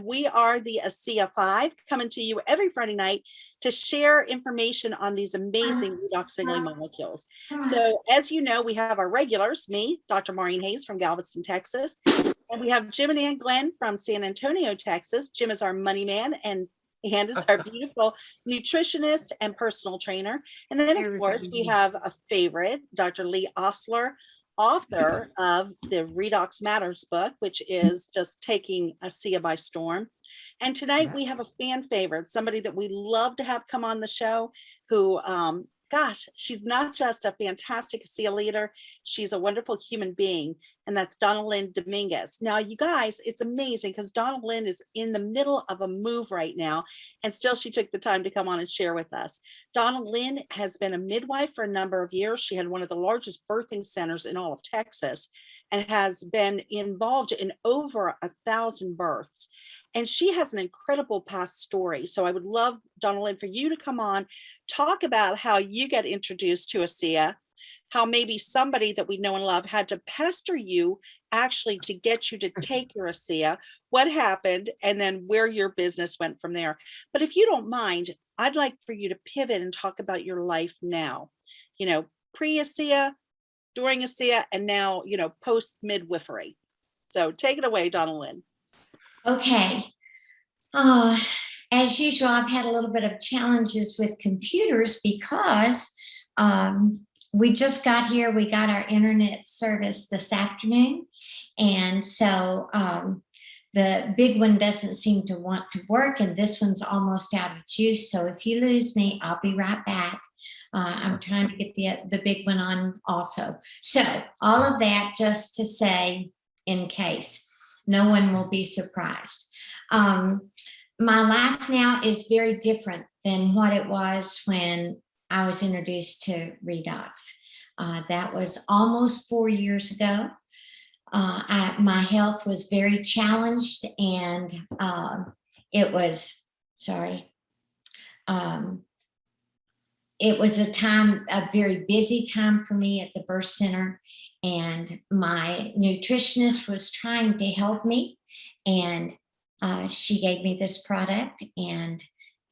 We are the Asea 5 coming to you every Friday night to share information on these amazing redox signaling molecules. So as you know, we have our regulars, me, Dr. Maureen Hayes from Galveston, Texas, and we have Jim and Ann Glenn from San Antonio, Texas. Jim is our money man and Ann is our beautiful nutritionist and personal trainer. And then of course we have a favorite, Dr. Lee Osler, author of the Redox Matters book, which is just taking Asea by storm. And tonight we have a fan favorite, somebody that we love to have come on the show who, gosh, she's not just a fantastic Asea leader, she's a wonderful human being, and that's Donnellyn Dominguez. Now, you guys, it's amazing because Donnellyn is in the middle of a move right now, and still she took the time to come on and share with us. Donnellyn has been a midwife for a number of years. She had one of the largest birthing centers in all of Texas and has been involved in over 1,000 births. And she has an incredible past story. So I would love, Donnellyn, for you to come on, talk about how you get introduced to Asea, how maybe somebody that we know and love had to pester you actually to get you to take your Asea, what happened, and then where your business went from there. But if you don't mind, I'd like for you to pivot and talk about your life now, you know, pre-Asea, during Asea, and now, you know, post-midwifery. So take it away, Donnellyn. Okay. As usual, I've had a little bit of challenges with computers because we just got here. We got our internet service this afternoon. And so the big one doesn't seem to want to work, and this one's almost out of juice. So if you lose me, I'll be right back. I'm trying to get the big one on also. So all of that just to say, in case, no one will be surprised. My life now is very different than what it was when I was introduced to Redox. That was almost 4 years ago. My health was very challenged, and it was a very busy time for me at the birth center, and my nutritionist was trying to help me, and she gave me this product. And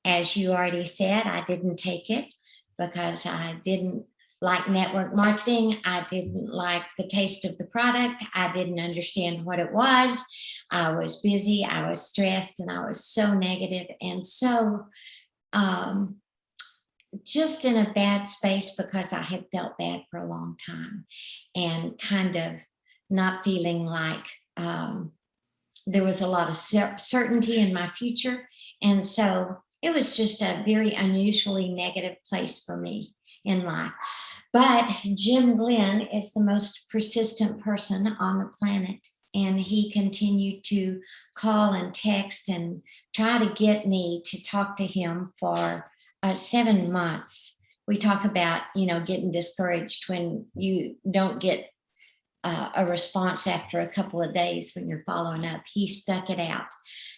as you already said, I didn't take it because I didn't like network marketing. I didn't like the taste of the product. I didn't understand what it was. I was busy, I was stressed, and I was so negative and so just in a bad space because I had felt bad for a long time and kind of not feeling like there was a lot of certainty in my future. And so it was just a very unusually negative place for me in life. But Jim Glenn is the most persistent person on the planet. And he continued to call and text and try to get me to talk to him for 7 months. We talk about, you know, getting discouraged when you don't get a response after a couple of days when you're following up. He stuck it out.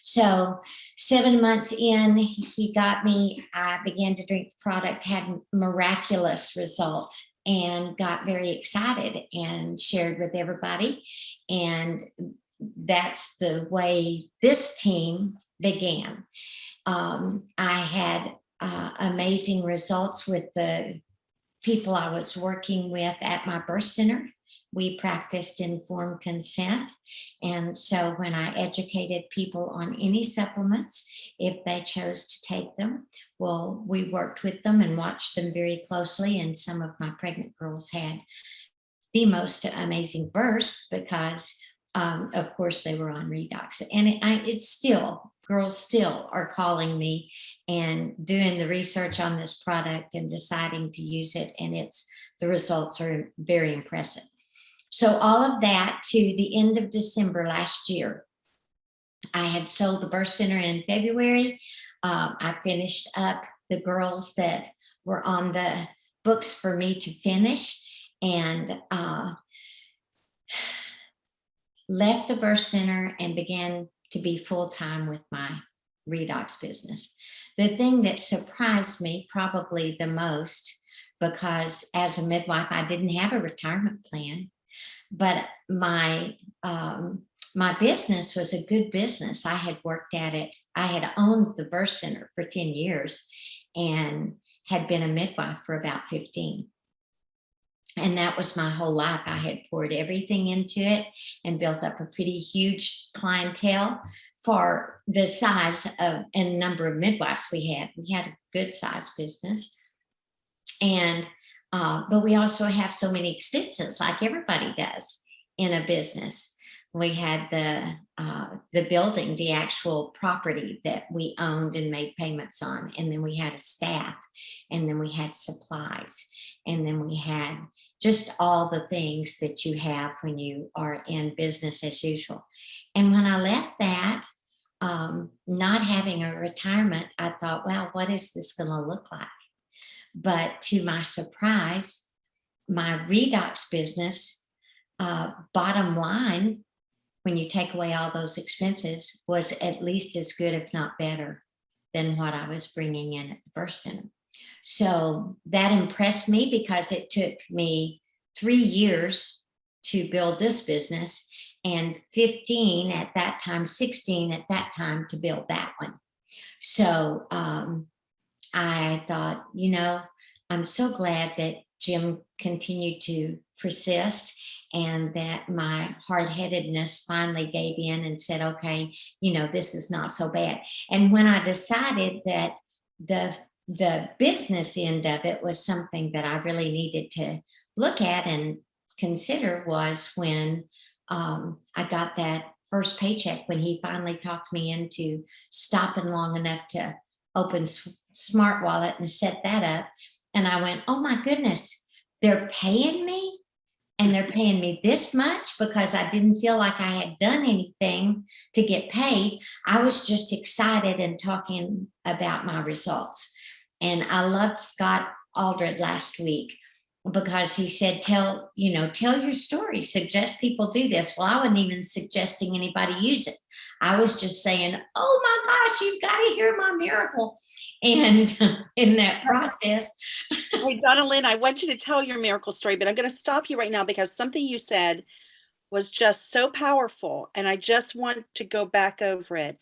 So 7 months in, he got me. I began to drink the product, had miraculous results, and got very excited and shared with everybody. And that's the way this team began. I had amazing results with the people I was working with at my birth center. We practiced informed consent. And so when I educated people on any supplements, if they chose to take them, well, we worked with them and watched them very closely. And some of my pregnant girls had the most amazing births because, of course, they were on Redox. And it's still, girls still are calling me and doing the research on this product and deciding to use it. And the results are very impressive. So all of that to the end of December last year. I had sold the birth center in February. I finished up the girls that were on the books for me to finish, and left the birth center and began to be full-time with my Redox business. The thing that surprised me probably the most, because as a midwife, I didn't have a retirement plan. But my business was a good business. I had worked at it. I had owned the birth center for 10 years and had been a midwife for about 15. And that was my whole life. I had poured everything into it and built up a pretty huge clientele for the size of and number of midwives we had. We had a good sized business. And but we also have so many expenses, like everybody does in a business. We had the building, the actual property that we owned and made payments on, and then we had a staff, and then we had supplies, and then we had just all the things that you have when you are in business as usual. And when I left that, not having a retirement, I thought, well, what is this going to look like? But to my surprise, my Redox business, bottom line, when you take away all those expenses, was at least as good, if not better, than what I was bringing in at the birth center. So that impressed me because it took me 3 years to build this business and 15 at that time, 16 at that time to build that one. So I thought, I'm so glad that Jim continued to persist and that my hard-headedness finally gave in and said, okay, this is not so bad. And when I decided that the business end of it was something that I really needed to look at and consider was when I got that first paycheck, when he finally talked me into stopping long enough to open Smart Wallet and set that up. And I went, oh my goodness, they're paying me, and they're paying me this much because I didn't feel like I had done anything to get paid. I was just excited and talking about my results. And I loved Scott Aldred last week because he said, tell your story, suggest people do this. Well, I wasn't even suggesting anybody use it. I was just saying, oh my gosh, you've got to hear my miracle. And in that process. Hey, Donnellyn, I want you to tell your miracle story, but I'm going to stop you right now because something you said was just so powerful. And I just want to go back over it.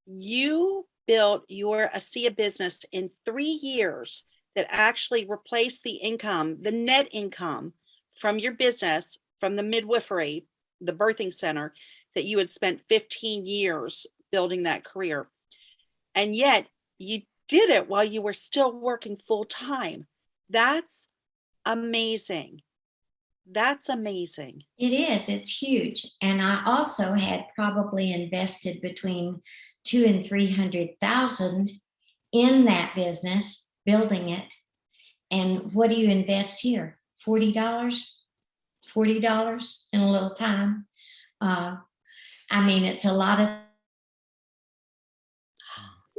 You built your Asea business in 3 years that actually replaced the income, the net income from your business, from the midwifery, the birthing center, that you had spent 15 years building that career. And yet you did it while you were still working full time. That's amazing. That's amazing. It is. It's huge. And I also had probably invested between $200,000 and $300,000 in that business, building it. And what do you invest here? $40 in a little time. It's a lot of.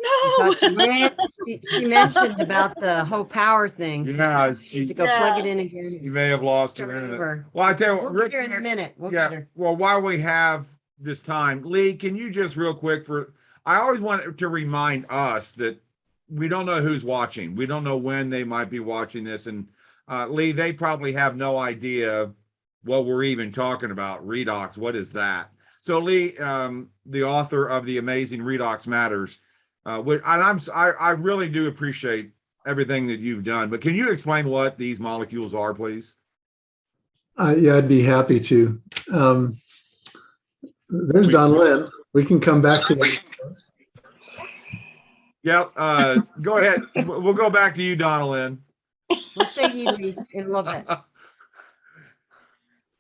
No. She mentioned about the whole power thing. Yeah, She needs to go plug it in again. You may have lost her internet. Well, I tell you what, We'll Rick, get her in a minute. We'll get her. well, while we have this time, Lee, can you just real quick I always want to remind us that we don't know who's watching. We don't know when they might be watching this. And Lee, they probably have no idea what we're even talking about. Redox, what is that? So Lee, the author of The Amazing Redox Matters, I really do appreciate everything that you've done, but can you explain what these molecules are, please? Yeah, I'd be happy to. There's Donnellyn. We can come back to that. Yeah, go ahead. We'll go back to you, Donnellyn. We'll say you Lee, in a little bit.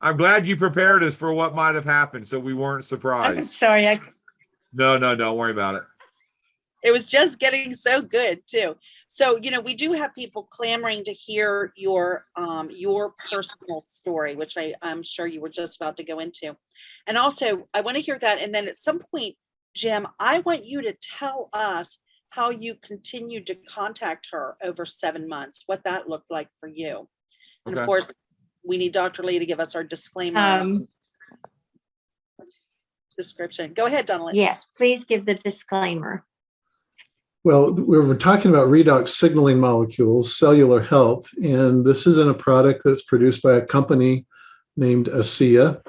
I'm glad you prepared us for what might have happened, so we weren't surprised. I'm sorry. No, don't worry about it. It was just getting so good too. So, we do have people clamoring to hear your personal story, which I'm sure you were just about to go into. And also I want to hear that. And then at some point, Jim, I want you to tell us how you continued to contact her over 7 months, what that looked like for you. And Okay. of course, we need Dr. Lee to give us our disclaimer description. Go ahead, Donnellyn. Yes, please give the disclaimer. Well, we were talking about redox signaling molecules, cellular health, and this isn't a product that's produced by a company named Asea.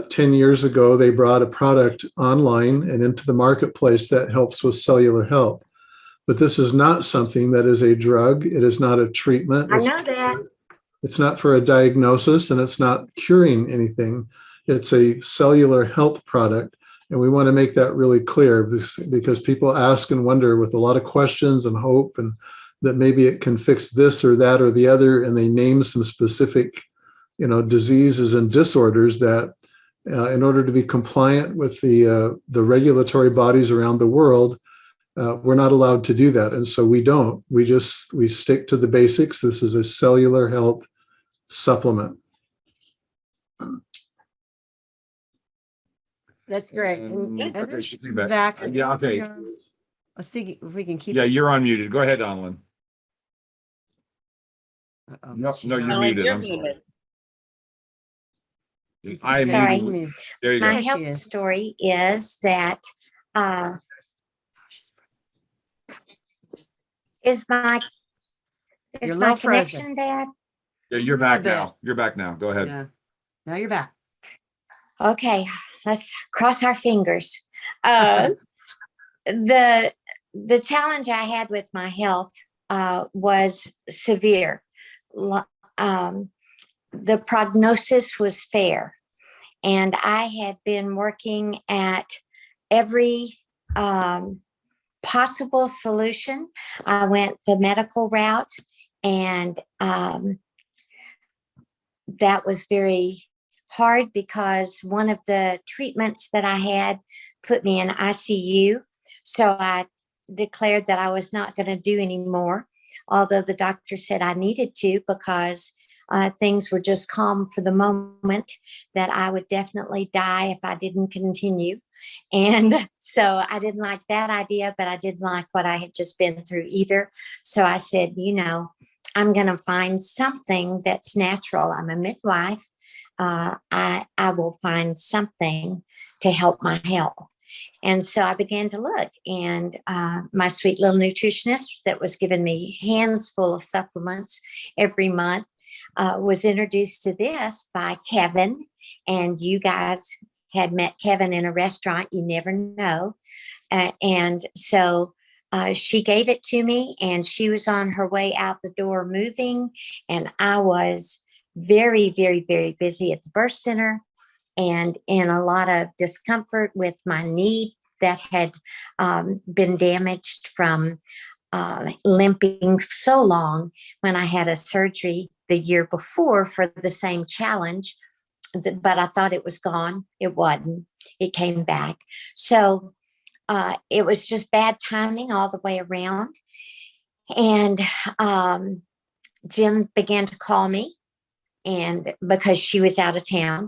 10 years ago, they brought a product online and into the marketplace that helps with cellular health. But this is not something that is a drug. It is not a treatment. I know that. It's not for a diagnosis, and it's not curing anything. It's a cellular health product. And we want to make that really clear because people ask and wonder with a lot of questions and hope, and that maybe it can fix this or that or the other. And they name some specific, diseases and disorders that in order to be compliant with the regulatory bodies around the world, we're not allowed to do that. And so we don't. We stick to the basics. This is a cellular health supplement. That's great. Okay, she's back. Back. Yeah, okay. Let's see if we can keep. Yeah, you're unmuted. Go ahead, Donnellyn. Uh-oh. No, She's no, you're not- muted. you're I'm sorry. muted. I Sorry. immediately, there you My go. she health is. story is that is my You're a little connection bad? Yeah, you're a back little bit. now. You're back now. Go ahead. Yeah. Now you're back. Okay, let's cross our fingers. The challenge I had with my health was severe. The prognosis was fair, and I had been working at every possible solution. I went the medical route, and that was very hard because one of the treatments that I had put me in ICU. So I declared that I was not going to do any more, although the doctor said I needed to because things were just calm for the moment, that I would definitely die if I didn't continue. And so I didn't like that idea, but I didn't like what I had just been through either. So I said, I'm going to find something that's natural. I'm a midwife. I will find something to help my health. And so I began to look, and my sweet little nutritionist that was giving me hands full of supplements every month was introduced to this by Kevin. And you guys had met Kevin in a restaurant. You never know. And so she gave it to me, and she was on her way out the door moving. And I was very, very, very busy at the birth center and in a lot of discomfort with my knee that had been damaged from limping so long when I had a surgery the year before for the same challenge. But I thought it was gone. It wasn't. It came back. So it was just bad timing all the way around. And Jim began to call me, and because she was out of town,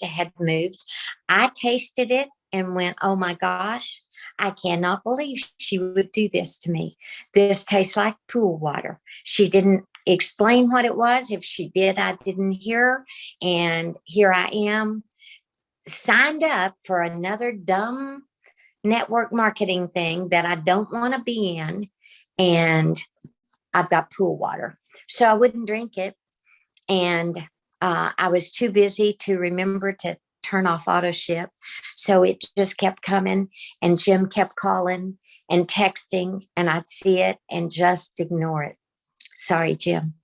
had moved. I tasted it and went, oh my gosh, I cannot believe she would do this to me. This tastes like pool water. She didn't explain what it was. If she did, I didn't hear her. And here I am, signed up for another dumb network marketing thing that I don't want to be in. And I've got pool water. So I wouldn't drink it. And I was too busy to remember to turn off auto ship. So it just kept coming, and Jim kept calling and texting, and I'd see it and just ignore it. Sorry, Jim.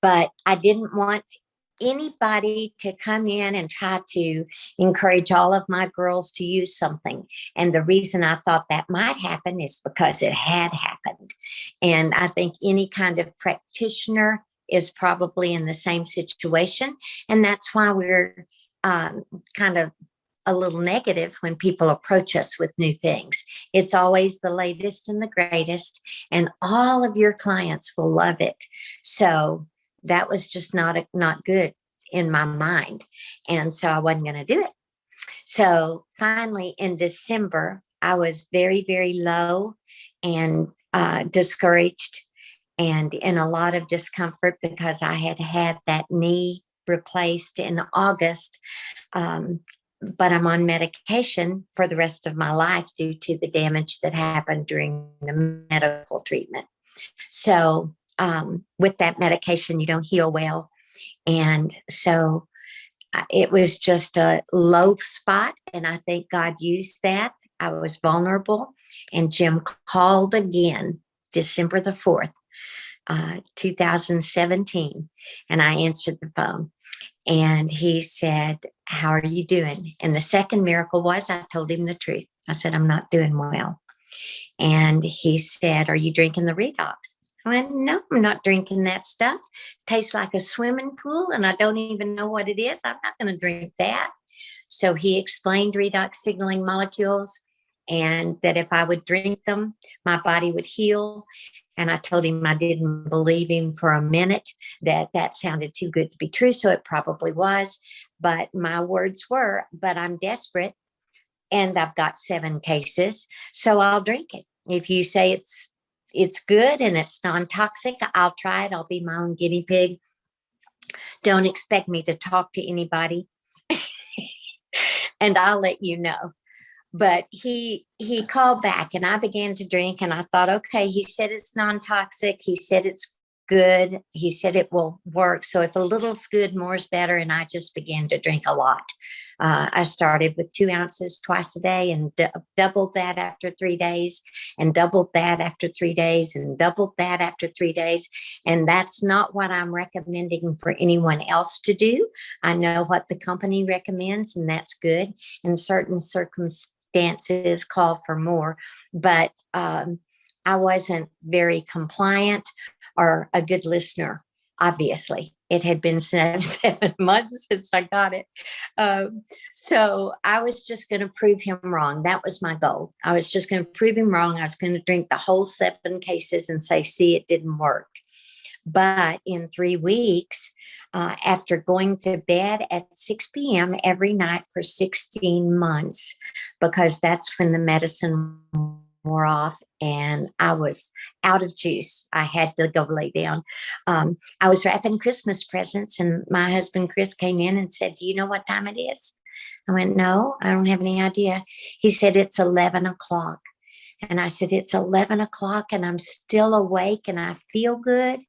But I didn't want anybody to come in and try to encourage all of my girls to use something. And the reason I thought that might happen is because it had happened. And I think any kind of practitioner is probably in the same situation. And that's why we're kind of a little negative when people approach us with new things. It's always the latest and the greatest, and all of your clients will love it. So that was just not good in my mind. And so I wasn't going to do it. So finally in December, I was very, very low and discouraged and in a lot of discomfort because I had had that knee replaced in August. But I'm on medication for the rest of my life due to the damage that happened during the medical treatment. So with that medication, you don't heal well. And so it was just a low spot. And I think God used that. I was vulnerable. And Jim called again, December the 4th, 2017. And I answered the phone. And he said, how are you doing? And the second miracle was I told him the truth. I said, I'm not doing well. And he said, are you drinking the Redox? I went, no, I'm not drinking that stuff. Tastes like a swimming pool and I don't even know what it is. I'm not going to drink that. So he explained redox signaling molecules and that if I would drink them, my body would heal. And I told him I didn't believe him for a minute, that sounded too good to be true. So it probably was. But my words were, but I'm desperate and I've got 7 cases, so I'll drink it. If you say it's good and it's non-toxic, I'll try it. I'll be my own guinea pig. Don't expect me to talk to anybody. And I'll let you know. But he called back and I began to drink and I thought, okay, he said it's non-toxic. He said it's good. He said it will work. So if a little's good, more's better. And I just began to drink a lot. I started with 2 ounces twice a day and doubled that after 3 days and doubled that after 3 days and doubled that after 3 days. And that's not what I'm recommending for anyone else to do. I know what the company recommends and that's good. In certain circumstances call for more, but I wasn't very compliant or a good listener, obviously. It had been 7 months since I got it. So I was just going to prove him wrong. That was my goal. I was just going to prove him wrong. I was going to drink the whole 7 cases and say, see, it didn't work. But in 3 weeks, after going to bed at 6 p.m. every night for 16 months, because that's when the medicine wore off and I was out of juice. I had to go lay down. I was wrapping Christmas presents and my husband, Chris, came in and said, do you know what time it is? I went, no, I don't have any idea. He said, it's 11 o'clock. And I said, it's 11 o'clock and I'm still awake and I feel good.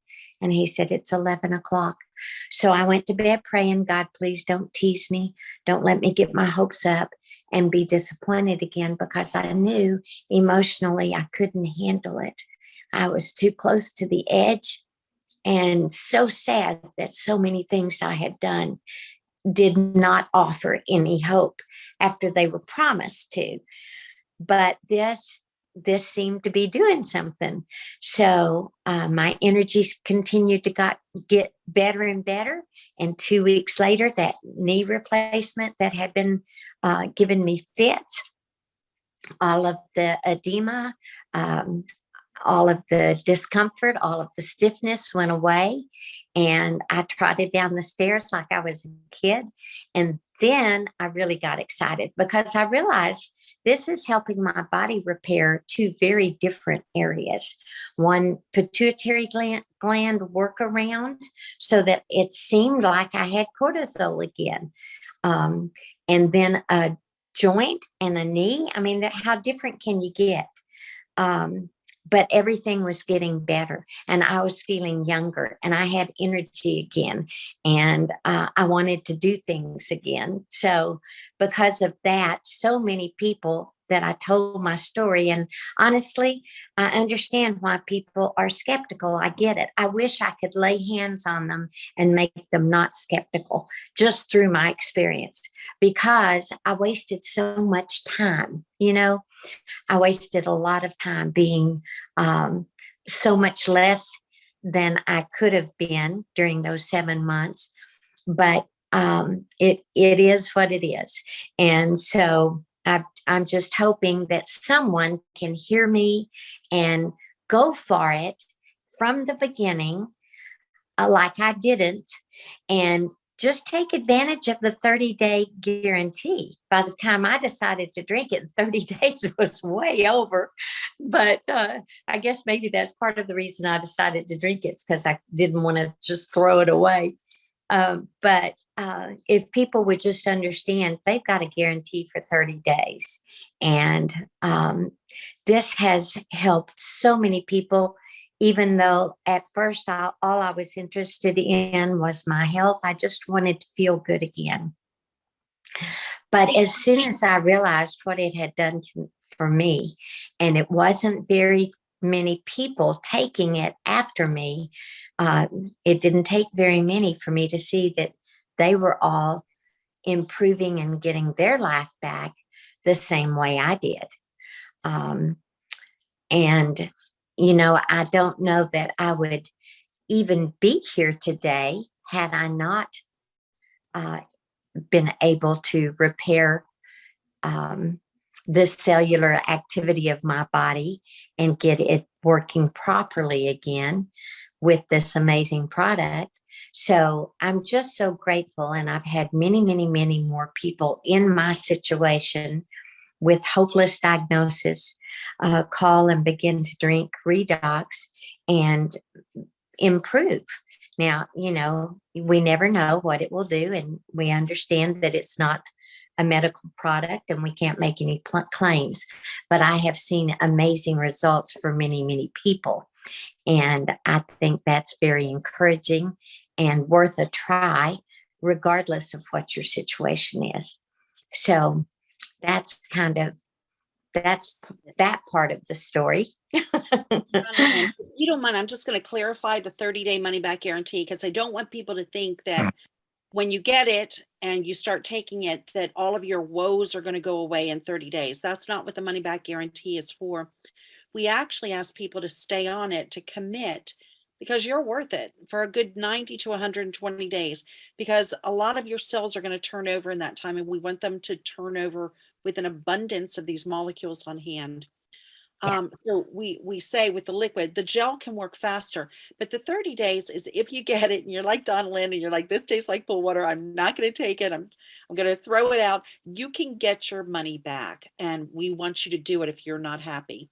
And he said, it's 11 o'clock. So I went to bed praying, God, please don't tease me. Don't let me get my hopes up and be disappointed again, because I knew emotionally I couldn't handle it. I was too close to the edge and so sad that so many things I had done did not offer any hope after they were promised to. But this seemed to be doing something. So my energies continued to get better and better. And 2 weeks later, that knee replacement that had been giving me fits, all of the edema, all of the discomfort, all of the stiffness went away. And I trotted down the stairs like I was a kid. And then I really got excited because I realized this is helping my body repair 2 very different areas. One, pituitary gland workaround so that it seemed like I had cortisol again. And then a joint and a knee. I mean, how different can you get? But everything was getting better and I was feeling younger and I had energy again and I wanted to do things again. So because of that, so many people that I told my story, and honestly, I understand why people are skeptical. I get it. I wish I could lay hands on them and make them not skeptical just through my experience, because I wasted so much time, I wasted a lot of time being so much less than I could have been during those 7 months. But it is what it is. And so I'm just hoping that someone can hear me and go for it from the beginning, like I didn't, and just take advantage of the 30-day guarantee. By the time I decided to drink it, 30 days was way over. But I guess maybe that's part of the reason I decided to drink it. It's because I didn't want to just throw it away. But if people would just understand, they've got a guarantee for 30 days. And this has helped so many people even though at first all I was interested in was my health. I just wanted to feel good again. But as soon as I realized what it had done for me, and it wasn't very many people taking it after me, it didn't take very many for me to see that they were all improving and getting their life back the same way I did. And, you know, I don't know that I would even be here today had I not been able to repair the cellular activity of my body and get it working properly again with this amazing product. So I'm just so grateful. And I've had many, many, many more people in my situation with hopeless diagnosis call and begin to drink Redox and improve. Now, you know, we never know what it will do, and we understand that it's not a medical product and we can't make any claims, but I have seen amazing results for many, many people. And I think that's very encouraging and worth a try, regardless of what your situation is. So that's that part of the story. If you don't mind, I'm just going to clarify the 30-day money back guarantee, because I don't want people to think that when you get it and you start taking it, that all of your woes are going to go away in 30 days. That's not what the money back guarantee is for. We actually ask people to stay on it, to commit, because you're worth it for a good 90 to 120 days, because a lot of your cells are going to turn over in that time, and we want them to turn over with an abundance of these molecules on hand. So we say with the liquid, the gel can work faster, but the 30 days is if you get it and you're like Donnellyn and you're like, this tastes like pool water, I'm not going to take it, I'm going to throw it out, you can get your money back, and we want you to do it if you're not happy.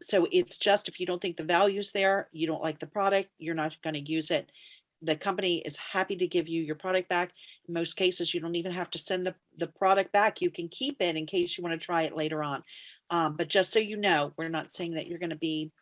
So it's just, if you don't think the value's there, you don't like the product, you're not going to use it, the company is happy to give you your product back. In most cases, you don't even have to send the product back. You can keep it in case you want to try it later on. But just so you know, we're not saying that you're going to be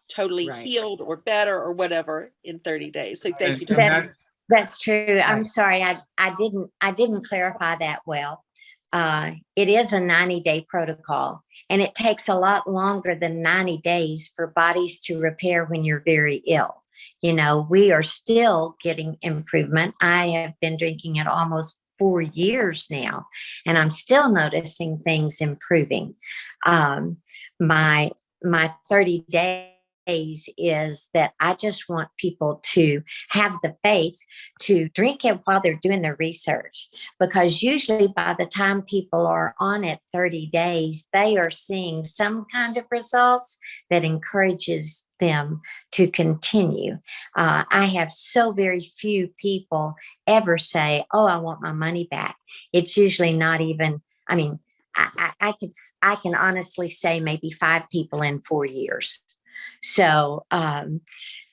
totally Right. healed or better or whatever in 30 days. So thank you. And Dr. That's true. I'm Right. sorry. I didn't clarify that well. It is a 90-day protocol, and it takes a lot longer than 90 days for bodies to repair when you're very ill. You know, we are still getting improvement. I have been drinking it almost 4 years now, and I'm still noticing things improving. My 30 days is that I just want people to have the faith to drink it while they're doing their research, because usually by the time people are on it 30 days, they are seeing some kind of results that encourages them to continue. I have so very few people ever say, oh, I want my money back. It's usually not even, I mean, I can honestly say maybe 5 people in 4 years. So it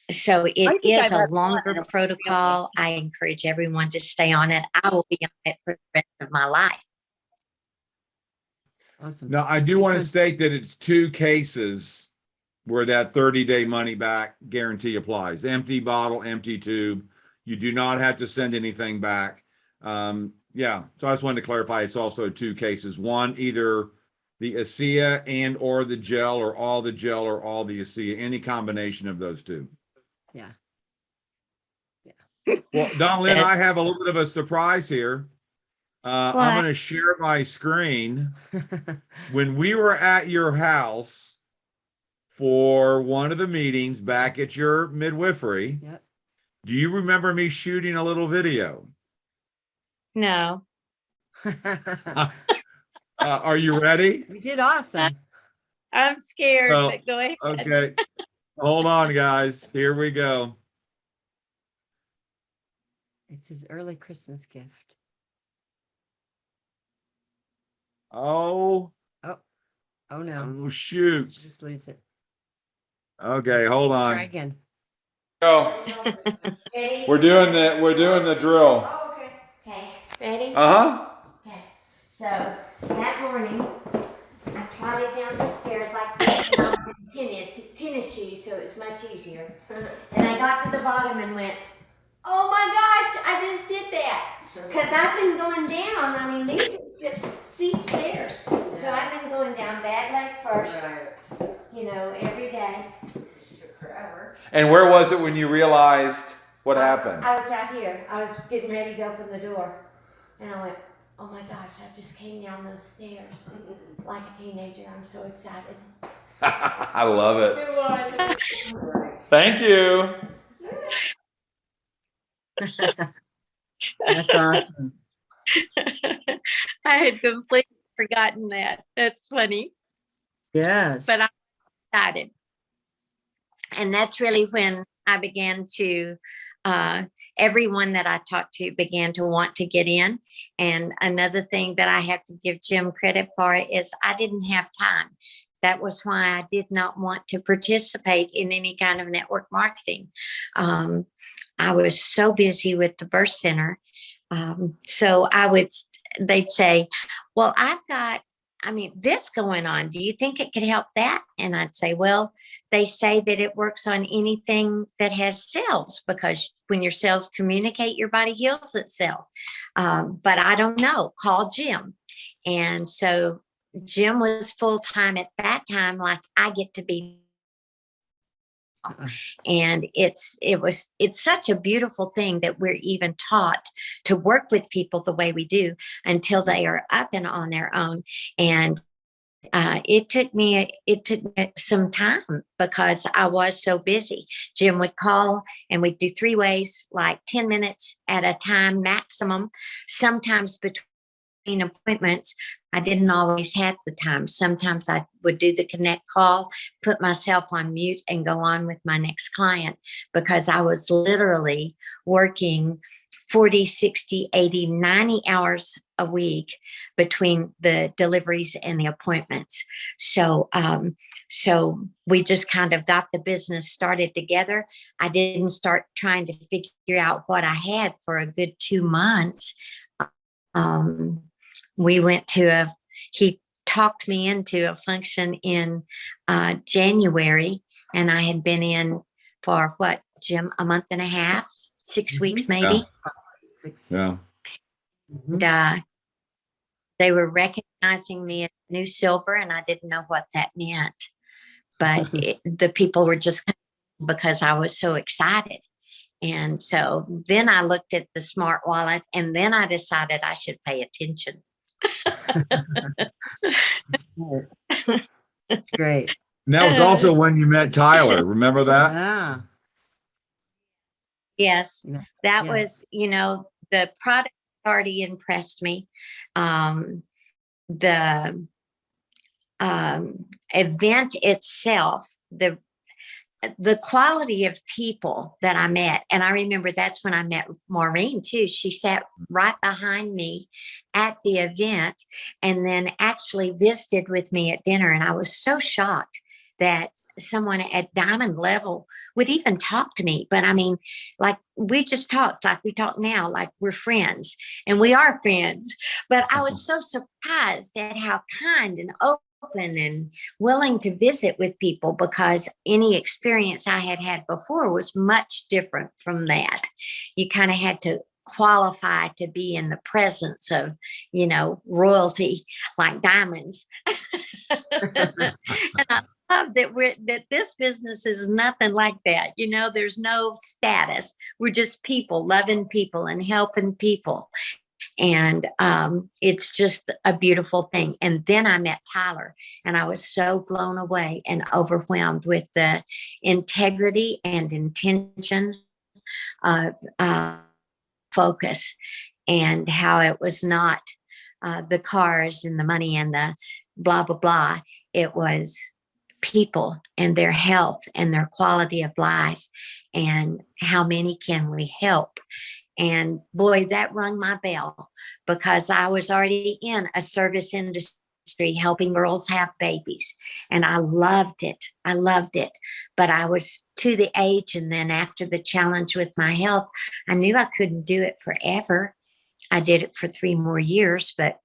is I've a had longer one. protocol. I encourage everyone to stay on it. I will be on it for the rest of my life. Awesome. Now, I do want to state that it's 2 cases where that 30-day money back guarantee applies. Empty bottle, empty tube. You do not have to send anything back. Yeah, so I just wanted to clarify, it's also 2 cases. One, either the Asea and or the gel, or all the gel or all the Asea, any combination of those 2. Yeah. Well, Donnellyn, I have a little bit of a surprise here. I'm What? going to share my screen. When we were at your house for one of the meetings back at your midwifery, Yep. do you remember me shooting a little video? No. Are you ready? You did awesome. I'm scared, Well, but go ahead. Okay, hold on, guys. Here we go. It's his early Christmas gift. Oh, Oh no. oh, shoot. Just lose it. Okay, hold Try on. again. Go. We're doing the drill. Oh, okay. Okay. Ready? Uh-huh. Okay. So that morning, I trotted down the stairs like this, and I went tennis shoes, so it was much easier. And I got to the bottom and went, oh my gosh, I just did that. Because I've been going down. I mean, these are just steep stairs. So I've been going down bad leg first, every day. It took forever. And where was it when you realized what happened? I was out here. I was getting ready to open the door. And I went, oh my gosh, I just came down those stairs like a teenager. I'm so excited. I love it. It was. Thank you. That's awesome. I had completely forgotten that. That's funny, Yes. but I'm excited. And that's really when I began to, everyone that I talked to began to want to get in. And another thing that I have to give Jim credit for is I didn't have time. That was why I did not want to participate in any kind of network marketing. I was so busy with the birth center. So they'd say, well, I've got, this going on. Do you think it could help that? And I'd say, well, they say that it works on anything that has cells, because when your cells communicate, your body heals itself. But I don't know, call Jim. And so Jim was full-time at that time, like I get to be. And it's such a beautiful thing that we're even taught to work with people the way we do until they are up and on their own. And it took me some time because I was so busy. Jim would call and we'd do 3 ways, like 10 minutes at a time maximum, sometimes between appointments. I didn't always have the time. Sometimes I would do the connect call, put myself on mute and go on with my next client, because I was literally working 40, 60, 80, 90 hours a week between the deliveries and the appointments. So we just kind of got the business started together. I didn't start trying to figure out what I had for a good 2 months. We went to he talked me into a function in January, and I had been in for what, Jim, a month and a half, 6 weeks maybe. Yeah. And they were recognizing me as new silver, and I didn't know what that meant. But the people were just because I was so excited. And so then I looked at the smart wallet, and then I decided I should pay attention. That's cool. That's great. And that was also when you met Tyler. Remember that? Yeah. Yes, Yeah. that Yeah. was, the product already impressed me. The event itself, the quality of people that I met. And I remember that's when I met Maureen too. She sat right behind me at the event and then actually visited with me at dinner. And I was so shocked that someone at diamond level would even talk to me. But like we just talked like we talk now, like we're friends, and we are friends. But I was so surprised at how kind and open and willing to visit with people, because any experience I had had before was much different from that. You kind of had to qualify to be in the presence of, royalty like diamonds. And I love that this business is nothing like that. There's no status. We're just people, loving people and helping people. And it's just a beautiful thing. And then I met Tyler, and I was so blown away and overwhelmed with the integrity and intention of focus, and how it was not the cars and the money and the blah, blah, blah. It was people and their health and their quality of life, and how many can we help. And boy, that rung my bell, because I was already in a service industry helping girls have babies. And I loved it. I loved it. But I was to the age, and then after the challenge with my health, I knew I couldn't do it forever. I did it for 3 more years, but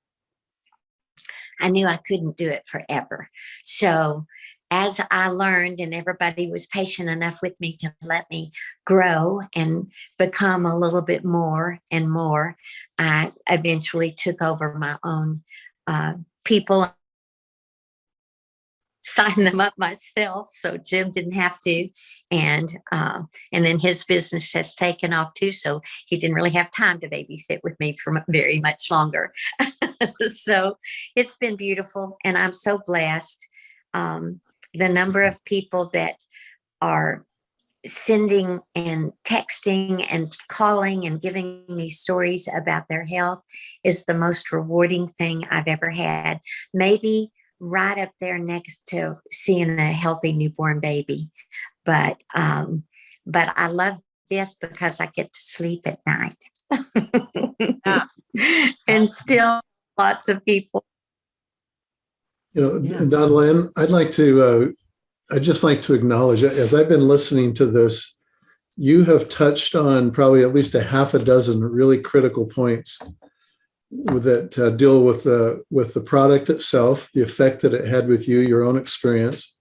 I knew I couldn't do it forever. So as I learned, and everybody was patient enough with me to let me grow and become a little bit more and more, I eventually took over my own people, sign them up myself, so Jim didn't have to, and then his business has taken off too, so he didn't really have time to babysit with me for very much longer. So it's been beautiful, and I'm so blessed. The number of people that are sending and texting and calling and giving me stories about their health is the most rewarding thing I've ever had. Maybe right up there next to seeing a healthy newborn baby. But I love this because I get to sleep at night. And still lots of people. Donnellyn, I'd just like to acknowledge, as I've been listening to this, you have touched on probably at least a half a dozen really critical points that deal with the product itself, the effect that it had with you, your own experience.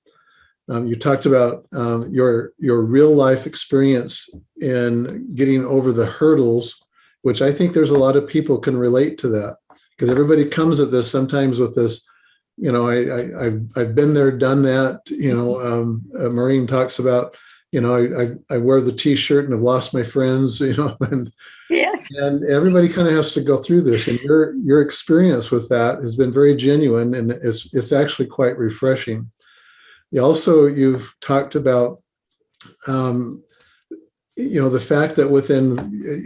You talked about your real life experience in getting over the hurdles, which I think there's a lot of people can relate to that, because everybody comes at this sometimes with this, I've been there, done that. Maureen talks about, I wear the T-shirt and have lost my friends, and Yes. and everybody kind of has to go through this. And your experience with that has been very genuine, and it's actually quite refreshing. You've talked about, the fact that within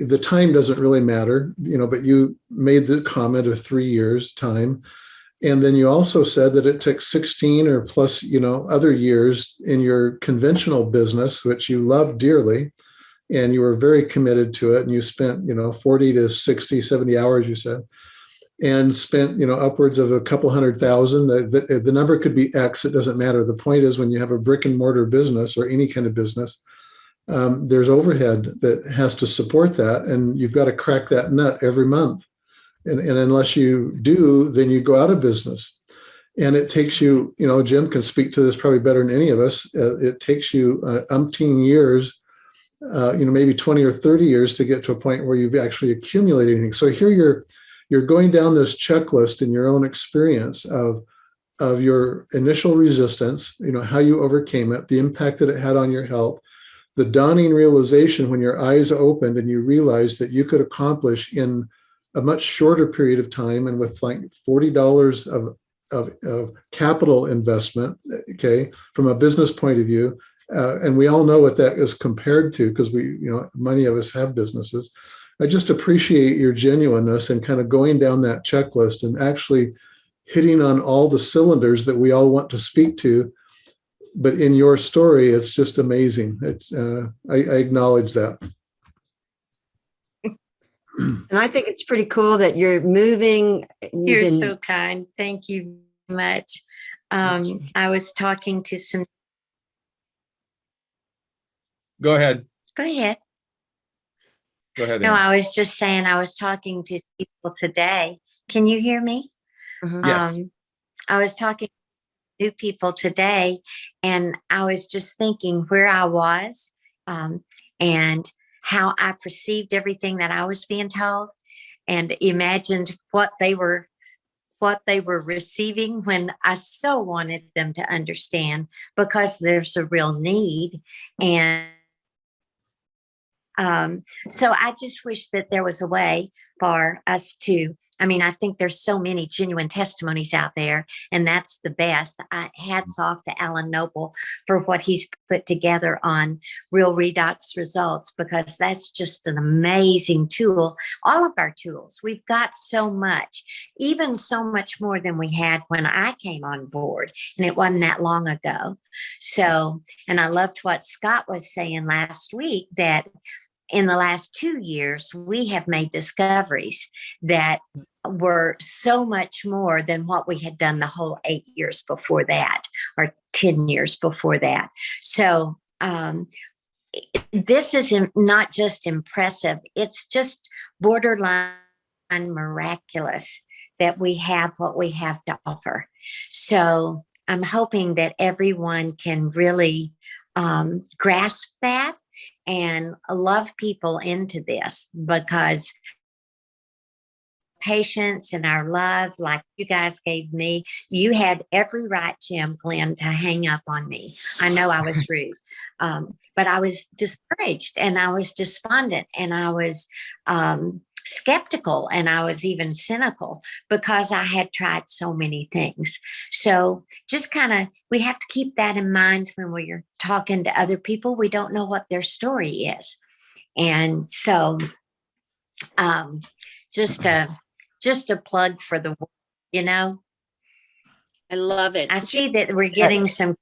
the time doesn't really matter, but you made the comment of 3 years time. And then you also said that it took 16 or plus, other years in your conventional business, which you love dearly, and you were very committed to it. And you spent, 40 to 60, 70 hours, you said, and spent, upwards of a couple $100,000. The number could be X. It doesn't matter. The point is, when you have a brick and mortar business or any kind of business, there's overhead that has to support that. And you've got to crack that nut every month. And unless you do, then you go out of business. And it takes you, Jim can speak to this probably better than any of us. It takes you umpteen years, maybe 20 or 30 years to get to a point where you've actually accumulated anything. So here you're going down this checklist in your own experience of your initial resistance, how you overcame it, the impact that it had on your health, the dawning realization when your eyes opened and you realized that you could accomplish in a much shorter period of time and with like $40 of capital investment, okay, from a business point of view. And we all know what that is compared to, because many of us have businesses. I just appreciate your genuineness and kind of going down that checklist and actually hitting on all the cylinders that we all want to speak to. But in your story, it's just amazing. I acknowledge that. And I think it's pretty cool that you're moving. You're so kind. Thank you very much. I was talking to some. Go ahead. Go ahead. Go ahead. No, Ann. I was just saying I was talking to people today. Can you hear me? Yes. I was talking to new people today, and I was just thinking where I was and how I perceived everything that I was being told, and imagined what they were receiving when I so wanted them to understand, because there's a real need. And so I just wish that there was a way for us to, I think there's so many genuine testimonies out there, and that's the best. Hats off to Alan Noble for what he's put together on Real Redox Results, because that's just an amazing tool. All of our tools, we've got so much, even so much more than we had when I came on board, and it wasn't that long ago. So, and I loved what Scott was saying last week, that in the last 2 years, we have made discoveries that were so much more than what we had done the whole 8 years before that, or 10 years before that. So this is not just impressive, it's just borderline miraculous that we have what we have to offer. So I'm hoping that everyone can really grasp that and love people into this, because patience and our love, like you guys gave me, you had every right, Jim Glenn, to hang up on me. I know I was rude, but I was discouraged and I was despondent and I was skeptical and I was even cynical because I had tried so many things. So just kind of, we have to keep that in mind when we're talking to other people. We don't know what their story is. And so just a plug for the work, you know. I love it. I see that we're getting some.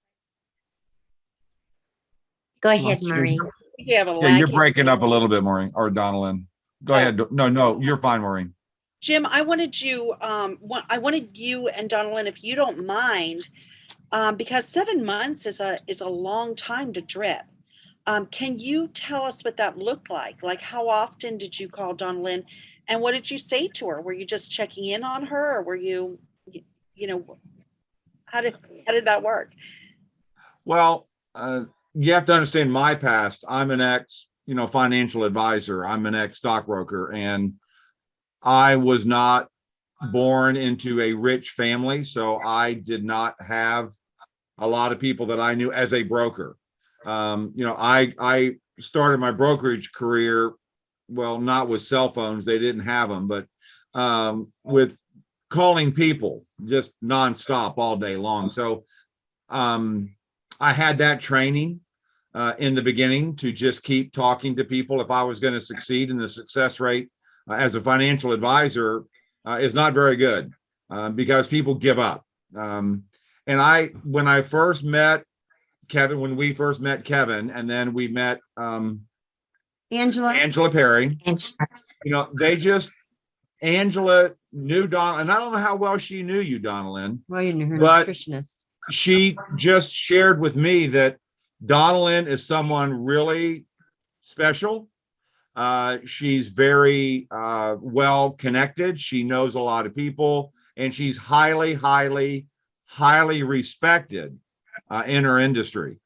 Go ahead, Lost you. Maureen. You have a Yeah, you're lag. breaking up a little bit, Maureen, or Donnellyn. Go ahead. No, you're fine, Maureen. Jim, I wanted you and Donnellyn, if you don't mind, because 7 months is a long time to drip. Can you tell us what that looked like? Like, how often did you call Donnellyn, and what did you say to her? Were you just checking in on her, or were you, how did that work? Well, you have to understand my past. I'm an ex, financial advisor. I'm an ex stockbroker, and I was not born into a rich family, so I did not have a lot of people that I knew as a broker. I started my brokerage career, well, not with cell phones, they didn't have them, but with calling people just nonstop all day long. So I had that training in the beginning to just keep talking to people if I was going to succeed. And the success rate as a financial advisor is not very good because people give up. And when we first met Kevin, and then we met Angela Perry, Angela knew Don, and I don't know how well she knew you, Donnellyn. Well, you knew her But nutritionist. She just shared with me that Donnellyn is someone really special. She's very well connected. She knows a lot of people, and she's highly, highly, highly respected in her industry.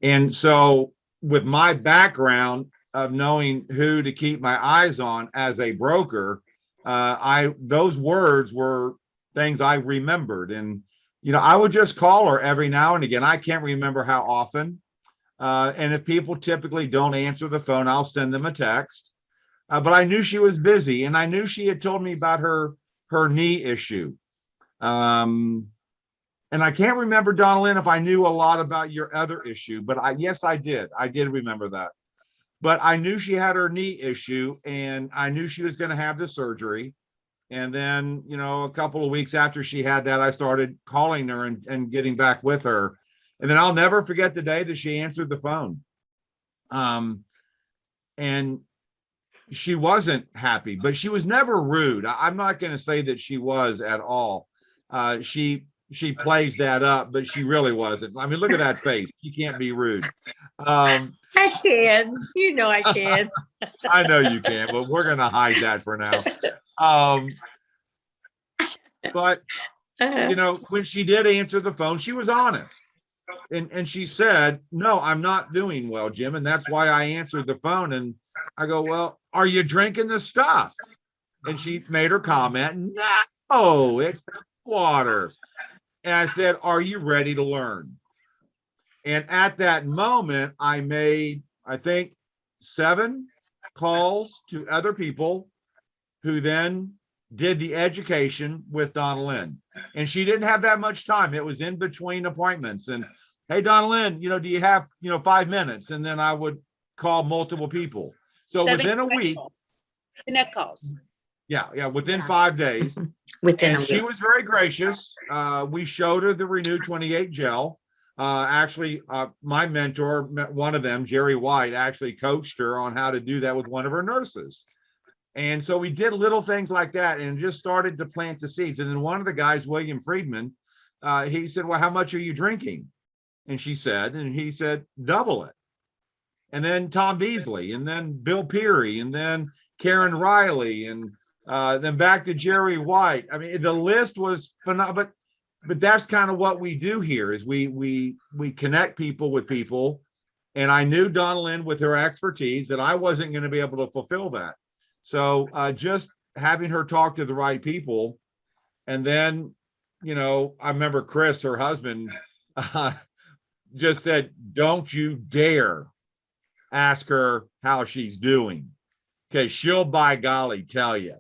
And so with my background of knowing who to keep my eyes on as a broker, those words were things I remembered. And, I would just call her every now and again. I can't remember how often. And if people typically don't answer the phone, I'll send them a text. But I knew she was busy, and I knew she had told me about her knee issue. And I can't remember, Donnellyn, if I knew a lot about your other issue, but yes, I did. I did remember that. But I knew she had her knee issue, and I knew she was going to have the surgery. And then, a couple of weeks after she had that, I started calling her and getting back with her. And then I'll never forget the day that she answered the phone. And she wasn't happy, but she was never rude. I'm not going to say that she was at all. She plays that up, but she really wasn't. I mean, look at that face. She can't be rude. I can. I can. I know you can, but we're going to hide that for now. But, when she did answer the phone, she was honest. And she said, "No, I'm not doing well, Jim. And that's why I answered the phone." And I go, "Well, are you drinking the stuff?" And she made her comment, "No, it's water." And I said, "Are you ready to learn?" And at that moment, I made, I think, 7 calls to other people who then did the education with Donnellyn. And she didn't have that much time. It was in between appointments. And, "Hey, Donnellyn, do you have, 5 minutes?" And then I would call multiple people. So 7 within a week, connect calls. Yeah, within 5 days. Within a And she week. was very gracious. We showed her the Renew 28 gel. Actually, my mentor, one of them, Jerry White, actually coached her on how to do that with one of her nurses. And so we did little things like that and just started to plant the seeds. And then one of the guys, William Friedman, he said, "Well, how much are you drinking?" And he said, "Double it." And then Tom Beasley, and then Bill Peary, and then Karen Riley, and then back to Jerry White. I mean, the list was phenomenal. But but that's kind of what we do here is we connect people with people. And I knew Donnellyn with her expertise that I wasn't going to be able to fulfill that. So just having her talk to the right people. And then, you know, I remember Chris, her husband, just said, don't you dare ask her how she's doing, because she'll by golly tell you.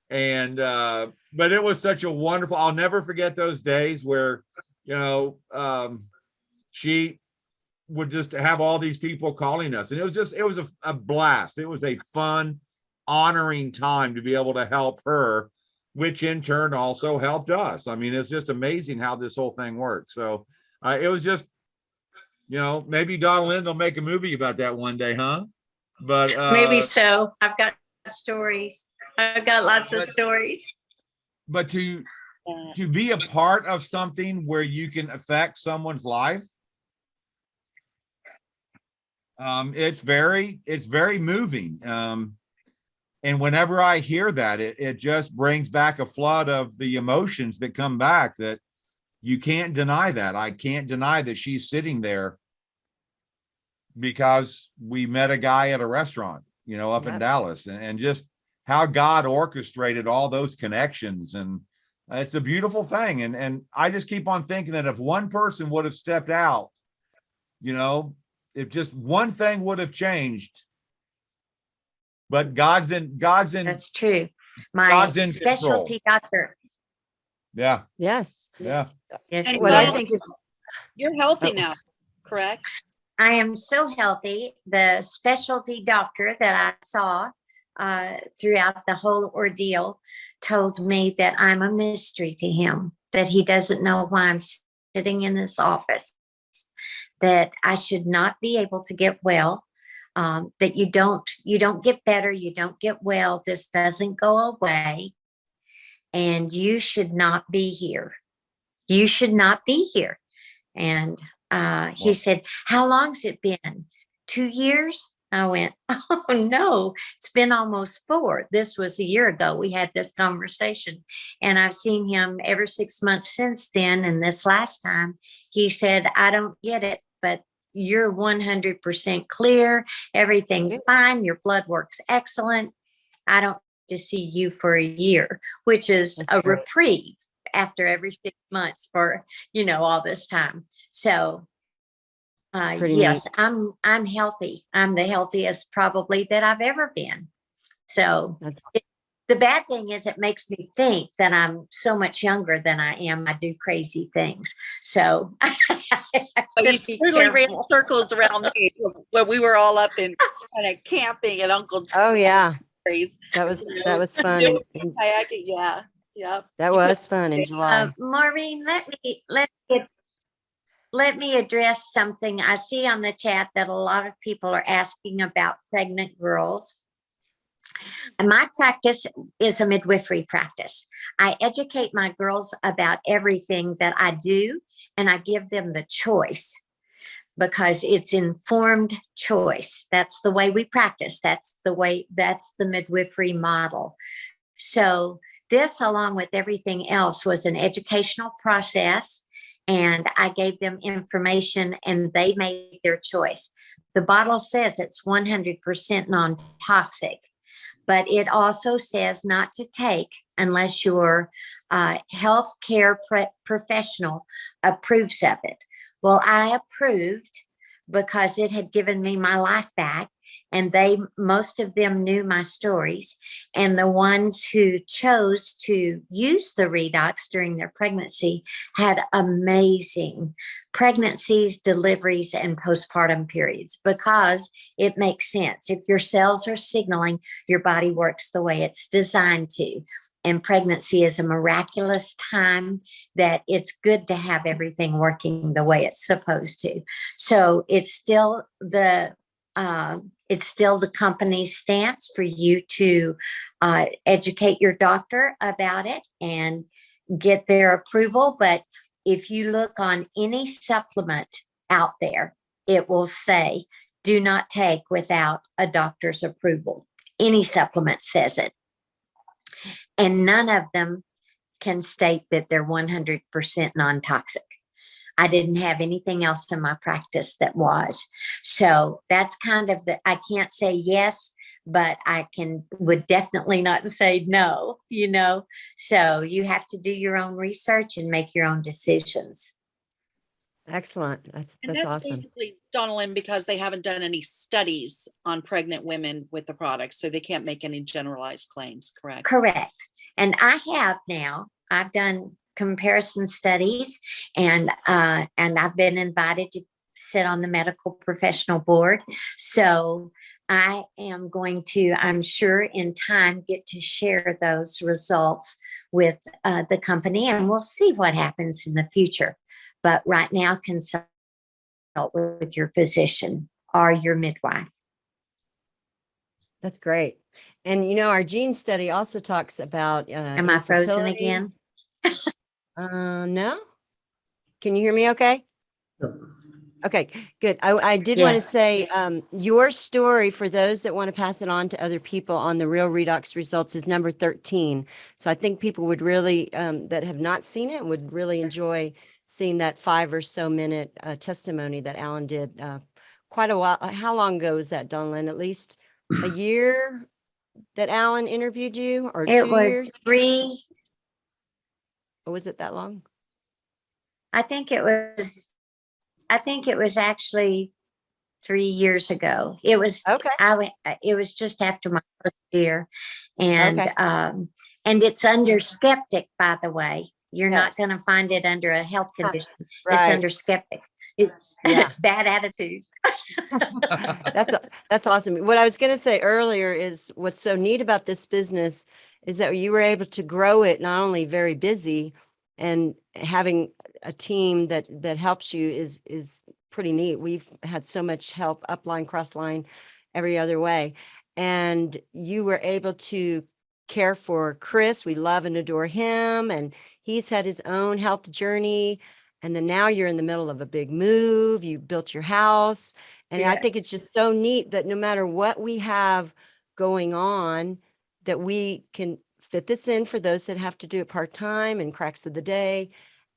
And but it was such a wonderful, I'll never forget those days where, you know, she would just have all these people calling us, and it was a blast. It was a fun, honoring time to be able to help her, which in turn also helped us. I mean, it's just amazing how this whole thing works. So it was just, you know, maybe Donnellyn, they'll make a movie about that one day, huh? But Maybe so. I've got stories. I've got lots of stories. But to be a part of something where you can affect someone's life, it's very moving. And whenever I hear that, it just brings back a flood of the emotions that come back, that you can't deny that. I can't deny that she's sitting there because we met a guy at a restaurant, you know, up in Dallas, and just how God orchestrated all those connections. And it's a beautiful thing. And I just keep on thinking that if one person would have stepped out, you know, if just one thing would have changed, but God's in. That's true. My God's in specialty control. doctor. Yeah. Yes. Yeah. Yes, And What God- I think is, You're healthy Oh. now, correct? I am so healthy. The specialty doctor that I saw throughout the whole ordeal told me that I'm a mystery to him, that he doesn't know why I'm sitting in this office, that I should not be able to get well, that you don't get better, you don't get well, this doesn't go away, and you should not be here. You should not be here. And he said, how long's it been? 2 years? I went, oh no, it's been almost 4. This was a year ago. We had this conversation, and I've seen him every 6 months since then. And this last time he said, I don't get it, but you're 100% clear. Everything's fine. Your blood works excellent. I don't need to see you for a year, which is a reprieve after every 6 months for, you know, all this time. So Pretty yes, I'm healthy. I'm the healthiest probably that I've ever been. So the bad thing is it makes me think that I'm so much younger than I am. I do crazy things. So I have So to you be certainly ran careful. circles around me when we were all up in kind of camping at Uncle oh yeah, Jerry's. that was fun. Doing And kayaking, yeah. Yep. that was fun in July. Maureen, let me address something. I see on the chat that a lot of people are asking about pregnant girls. And my practice is a midwifery practice. I educate my girls about everything that I do, and I give them the choice because it's informed choice. That's the way we practice. That's the midwifery model. So this, along with everything else, was an educational process. And I gave them information and they made their choice. The bottle says it's 100% non-toxic, but it also says not to take unless your healthcare professional approves of it. Well, I approved because it had given me my life back, and most of them knew my stories. And the ones who chose to use the Redox during their pregnancy had amazing pregnancies, deliveries, and postpartum periods, because it makes sense. If your cells are signaling, your body works the way it's designed to. And pregnancy is a miraculous time that it's good to have everything working the way it's supposed to. So it's still the company's stance for you to educate your doctor about it and get their approval. But if you look on any supplement out there, it will say, do not take without a doctor's approval. Any supplement says it. And none of them can state that they're 100% non-toxic. I didn't have anything else in my practice that was. So that's kind of I can't say yes, but would definitely not say no, So you have to do your own research and make your own decisions. Excellent. And That's that's awesome. basically, Donnellyn, because they haven't done any studies on pregnant women with the product, so they can't make any generalized claims, correct? Correct. And I have now. I've done comparison studies, and I've been invited to sit on the medical professional board. So I am going to, I'm sure in time, get to share those results with the company, and we'll see what happens in the future. But right now, consult with your physician or your midwife. That's great. And our gene study also talks about Am I frozen infertility. again? No. Can you hear me okay? Okay, good. I did want to Yes. say your story, for those that want to pass it on to other people on the Real Redox Results, is number 13. So I think people would really, that have not seen it, would really enjoy seeing that 5 or so minute testimony that Alan did quite a while. How long ago was that, Donnellyn? At least a year that Alan interviewed you, or It 2 was years? 3. Or was it that long? I think it was actually 3 years ago. It was Okay. it was just after my first year, and Okay. and it's under skeptic, by the way. You're not Yes. going to find it under a health condition. It's Right. under skeptic. It's Yeah. bad attitude. That's awesome. What I was going to say earlier is what's so neat about this business is that you were able to grow it, not only very busy and having a team that helps you is pretty neat. We've had so much help upline, crossline, every other way. And you were able to care for Chris. We love and adore him, and he's had his own health journey. And then now you're in the middle of a big move. You built your house. And I think it's Yes. just so neat that no matter what we have going on, that we can fit this in for those that have to do it part-time and cracks of the day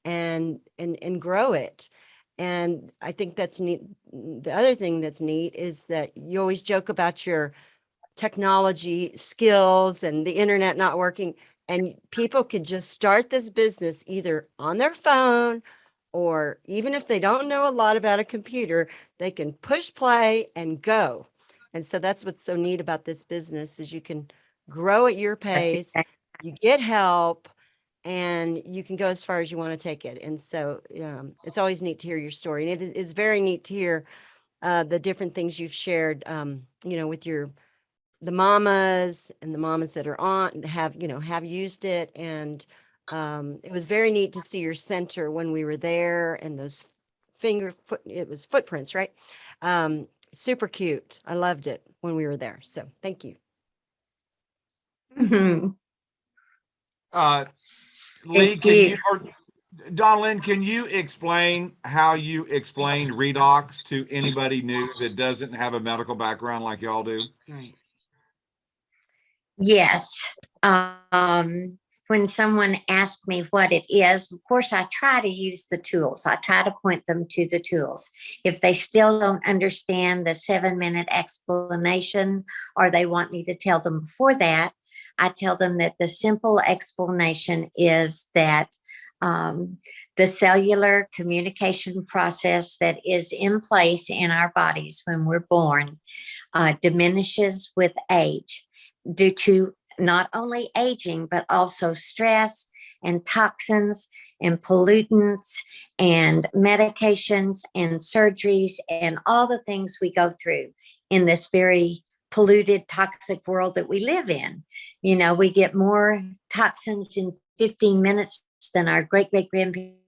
and grow it. And I think that's neat. The other thing that's neat is that you always joke about your technology skills and the internet not working, and people could just start this business either on their phone, or even if they don't know a lot about a computer, they can push play and go. And so that's what's so neat about this business is you can grow at your pace, you get help, and you can go as far as you want to take it. And so it's always neat to hear your story. And it is very neat to hear the different things you've shared, with the mamas and the mamas that are on have used it. And it was very neat to see your center when we were there, and those it was footprints, right? Super cute. I loved it when we were there. So thank you. Mhm. Lee, Thank can you. you, or Donnellyn, can you explain how you explain redox to anybody new that doesn't have a medical background like y'all do? Right. Yes. When someone asks me what it is, of course, I try to use the tools. I try to point them to the tools. If they still don't understand the 7-minute explanation, or they want me to tell them before that, I tell them that the simple explanation is that the cellular communication process that is in place in our bodies when we're born diminishes with age, due to not only aging, but also stress and toxins and pollutants and medications and surgeries and all the things we go through in this very polluted, toxic world that we live in. We get more toxins in 15 minutes than our great-great-grandparents.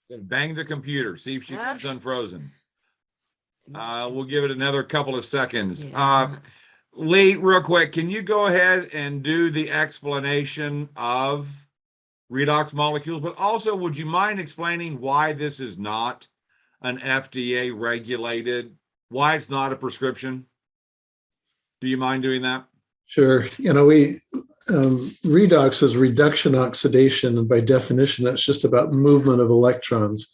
Bang the computer, see if she gets unfrozen. We'll give it another couple of seconds. Yeah. Lee, real quick, can you go ahead and do the explanation of redox molecules? But also, would you mind explaining why this is not an FDA regulated, why it's not a prescription? Do you mind doing that? Sure. We redox is reduction oxidation, and by definition, that's just about movement of electrons.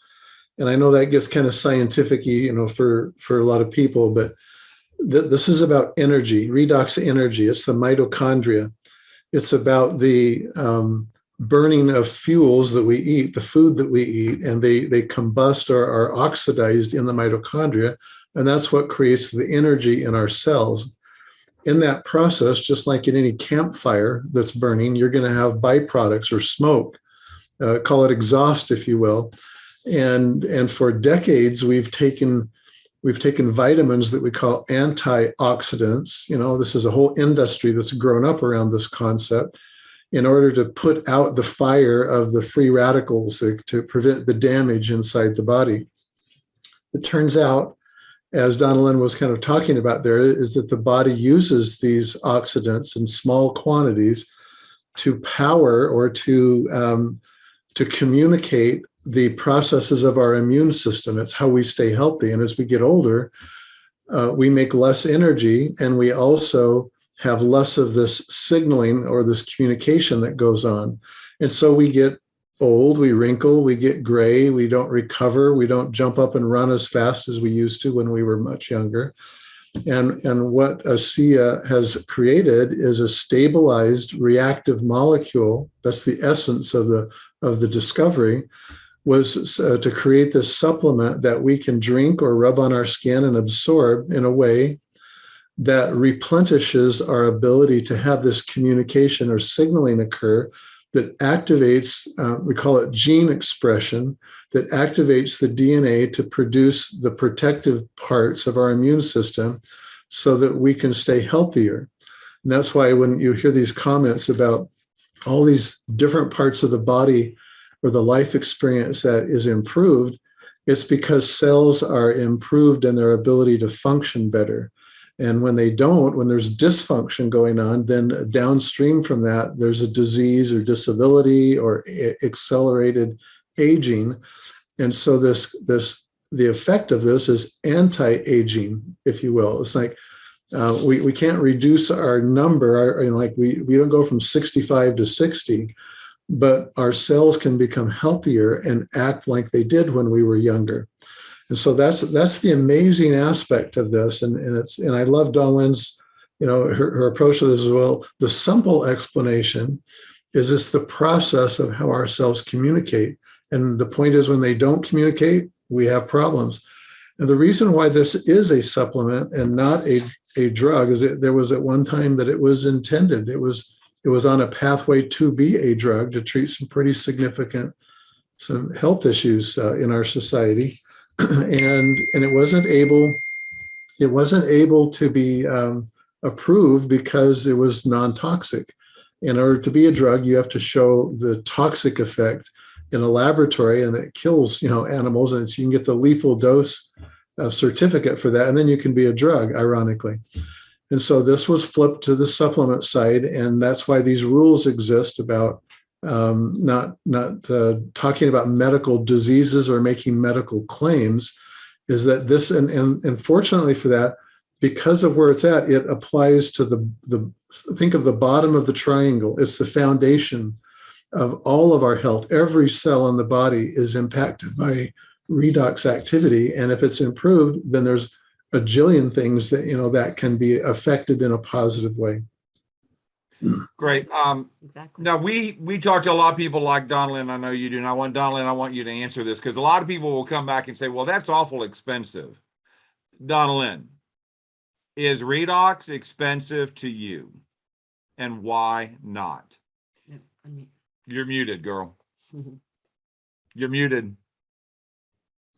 And I know that gets kind of scientific-y, for a lot of people, but this is about energy, redox energy. It's the mitochondria. It's about the burning of fuels that we eat, the food that we eat, and they combust or are oxidized in the mitochondria. And that's what creates the energy in our cells. In that process, just like in any campfire that's burning, you're going to have byproducts or smoke, call it exhaust, if you will. And for decades, we've taken vitamins that we call antioxidants. This is a whole industry that's grown up around this concept in order to put out the fire of the free radicals to prevent the damage inside the body. It turns out, as Donnellyn was kind of talking about there, is that the body uses these oxidants in small quantities to power or to communicate the processes of our immune system. It's how we stay healthy. And as we get older, we make less energy, and we also have less of this signaling or this communication that goes on. And so we get old, we wrinkle, we get gray, we don't recover, we don't jump up and run as fast as we used to when we were much younger. And what Asea has created is a stabilized reactive molecule. That's the essence of the discovery, was to create this supplement that we can drink or rub on our skin and absorb in a way that replenishes our ability to have this communication or signaling occur that activates, we call it gene expression, that activates the DNA to produce the protective parts of our immune system so that we can stay healthier. And that's why when you hear these comments about all these different parts of the body or the life experience that is improved, it's because cells are improved in their ability to function better. And when they don't, when there's dysfunction going on, then downstream from that, there's a disease or disability or accelerated aging. And so the effect of this is anti-aging, if you will. It's like we can't reduce our number, we don't go from 65 to 60, but our cells can become healthier and act like they did when we were younger. And so that's the amazing aspect of this. And I love Donnellyn's, her approach to this as well. The simple explanation is it's the process of how our cells communicate. And the point is, when they don't communicate, we have problems. And the reason why this is a supplement and not a drug is that there was at one time that it was intended. It was on a pathway to be a drug to treat some pretty significant health issues in our society. And it wasn't able to be approved because it was non-toxic. In order to be a drug, you have to show the toxic effect in a laboratory, and it kills animals, and so you can get the lethal dose certificate for that, and then you can be a drug, ironically. And so this was flipped to the supplement side, and that's why these rules exist about not talking about medical diseases or making medical claims, is that this, and fortunately for that, because of where it's at, it applies to the think of the bottom of the triangle. It's the foundation of all of our health. Every cell in the body is impacted by redox activity. And if it's improved, then there's a jillion things that, that can be affected in a positive way. Great. Exactly. Now we talked to a lot of people like Donnellyn. I know you do. And I want you to answer this, because a lot of people will come back and say, well, that's awful expensive. Donnellyn, is redox expensive to you? And why not? You're muted, girl. You're muted.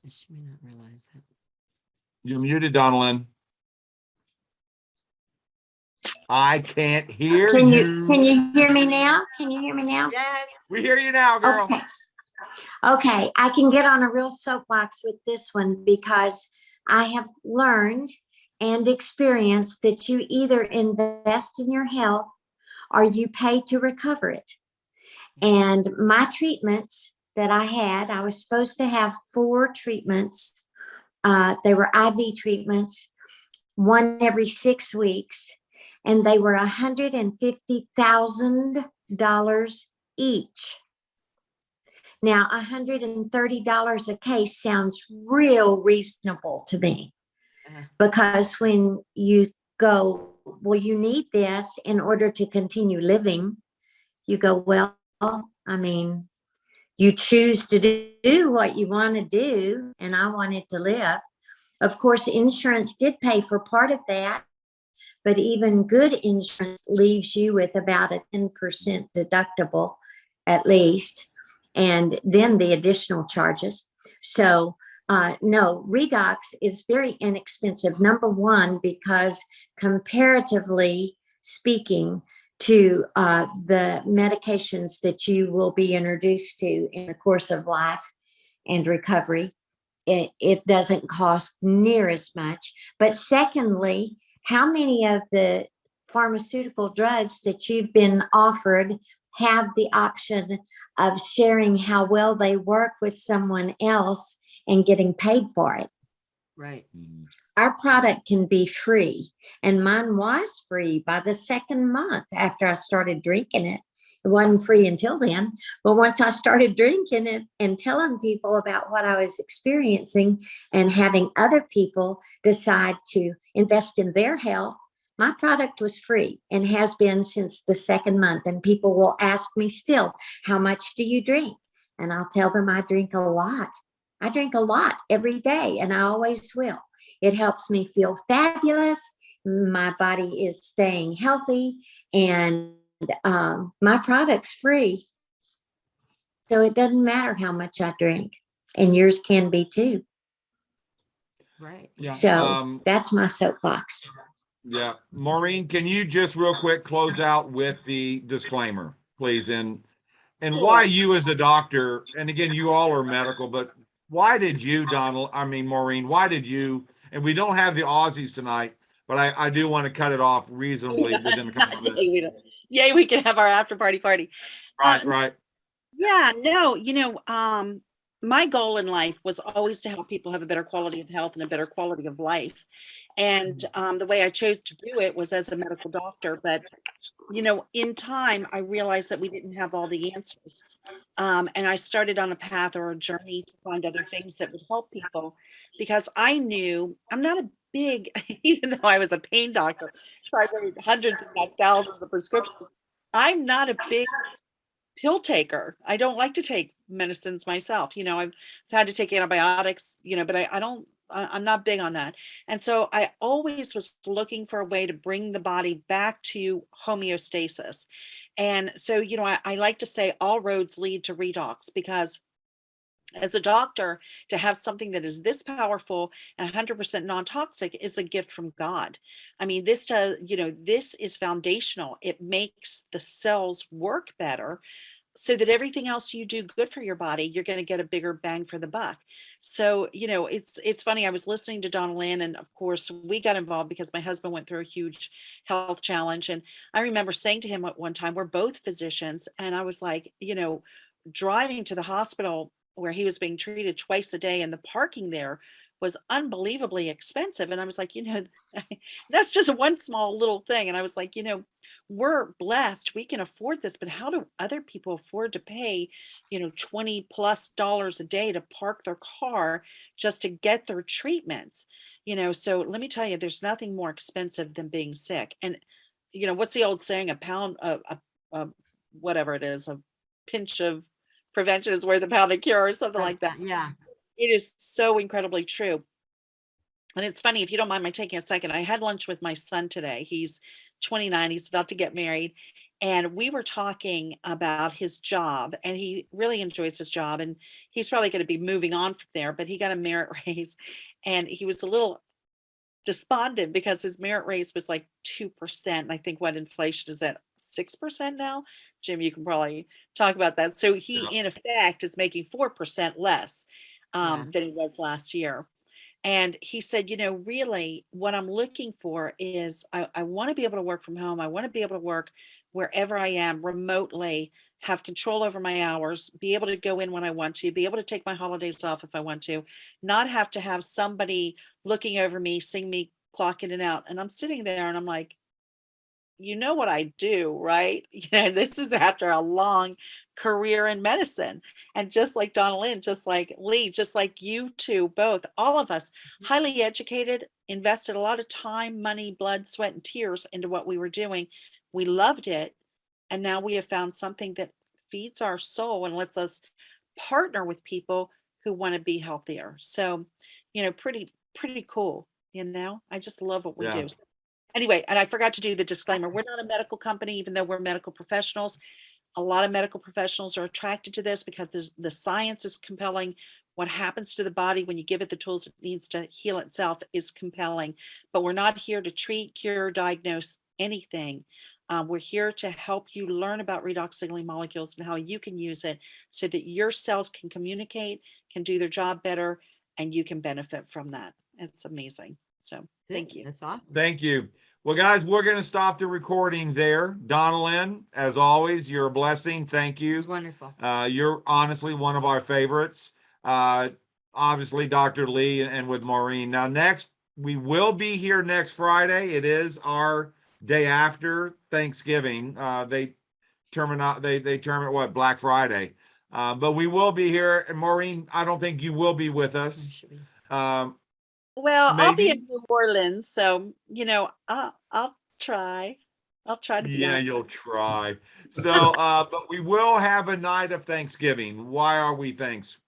She may not realize that. You're muted, Donnellyn. I can't hear you. Can you hear me now? Can you hear me now? Yes. We hear you now, girl. Okay, I can get on a real soapbox with this one, because I have learned and experienced that you either invest in your health or you pay to recover it. And my treatments that I was supposed to have 4 treatments. They were IV treatments, one every 6 weeks. and they were $150,000 each. Now, $130 a case sounds real reasonable to me, because when you go, well, you need this in order to continue living, you go, well, I mean, you choose to do what you want to do, and I wanted to live. Of course, insurance did pay for part of that, but even good insurance leaves you with about a 10% deductible at least, and then the additional charges. So no, Redox is very inexpensive. Number one, because comparatively speaking to the medications that you will be introduced to in the course of life and recovery, it doesn't cost near as much. But secondly, how many of the pharmaceutical drugs that you've been offered have the option of sharing how well they work with someone else and getting paid for it? Right. Our product can be free, and mine was free by the second month after I started drinking it. It wasn't free until then, but once I started drinking it and telling people about what I was experiencing and having other people decide to invest in their health, my product was free and has been since the second month. And people will ask me still, how much do you drink? And I'll tell them I drink a lot. I drink a lot every day, and I always will. It helps me feel fabulous. My body is staying healthy, and my product's free. So it doesn't matter how much I drink, and yours can be too. Right. Yeah. So that's my soapbox. Yeah. Maureen, can you just real quick close out with the disclaimer, please? And why you as a doctor, and again, you all are medical, but why did you, Maureen, why did you, and we don't have the Aussies tonight, but I do want to cut it off reasonably within a couple of minutes. Yay, we can have our after party. Right. Yeah, no, my goal in life was always to help people have a better quality of health and a better quality of life. And the way I chose to do it was as a medical doctor. But, in time, I realized that we didn't have all the answers. And I started on a path or a journey to find other things that would help people, because I knew I'm not a big, even though I was a pain doctor, so I wrote hundreds, if not thousands of prescriptions. I'm not a big pill taker. I don't like to take medicines myself. I've had to take antibiotics, but I'm not big on that. And so I always was looking for a way to bring the body back to homeostasis. And so, I like to say all roads lead to Redox, because as a doctor, to have something that is this powerful and 100% non-toxic is a gift from God. I mean, this is foundational. It makes the cells work better, so that everything else you do good for your body, you're going to get a bigger bang for the buck. So, it's funny. I was listening to Donnellyn, and of course we got involved because my husband went through a huge health challenge. And I remember saying to him at one time, we're both physicians. And I was like, driving to the hospital where he was being treated twice a day, and the parking there was unbelievably expensive. And I was like, that's just one small little thing. And I was like, we're blessed, we can afford this, but how do other people afford to pay, $20+ a day to park their car just to get their treatments? So let me tell you, there's nothing more expensive than being sick. And what's the old saying? A pound of whatever it is, a pinch of prevention is worth a pound of cure, or something like that. Yeah. It is so incredibly true. And it's funny, if you don't mind my taking a second, I had lunch with my son today. He's 29, he's about to get married. And we were talking about his job, and he really enjoys his job. And he's probably going to be moving on from there, but he got a merit raise. And he was a little despondent because his merit raise was like 2%. And I think what inflation is at 6% now. Jim, you can probably talk about that. So he, in effect, is making 4% less than he was last year. And he said, really what I'm looking for is I want to be able to work from home. I want to be able to work wherever I am remotely, have control over my hours, be able to go in when I want to, be able to take my holidays off if I want to, not have to have somebody looking over me, seeing me clock in and out. And I'm sitting there and I'm like, you know what I do, right? This is after a long career in medicine. And just like Donnellyn, just like Lee, just like you two, both, all of us, highly educated, invested a lot of time, money, blood, sweat, and tears into what we were doing. We loved it. And now we have found something that feeds our soul and lets us partner with people who want to be healthier. So, pretty cool. I just love what we Yeah. do. Anyway, and I forgot to do the disclaimer. We're not a medical company, even though we're medical professionals. A lot of medical professionals are attracted to this because the science is compelling. What happens to the body when you give it the tools it needs to heal itself is compelling. But we're not here to treat, cure, diagnose anything. We're here to help you learn about redox signaling molecules and how you can use it so that your cells can communicate, can do their job better, and you can benefit from that. It's amazing. So thank you. That's awesome. Thank you. Well, guys, we're going to stop the recording there. Donnellyn, as always, you're a blessing. Thank you. It's wonderful. You're honestly one of our favorites. Obviously, Dr. Lee and with Maureen. Now, next, we will be here next Friday. It is our day after Thanksgiving. They term it what, Black Friday. But we will be here. And Maureen, I don't think you will be with us. Well, I'll be Maybe. in New Orleans, so I'll try. I'll try to be Yeah, on. you'll try. So, but we will have a night of Thanksgiving. Why are we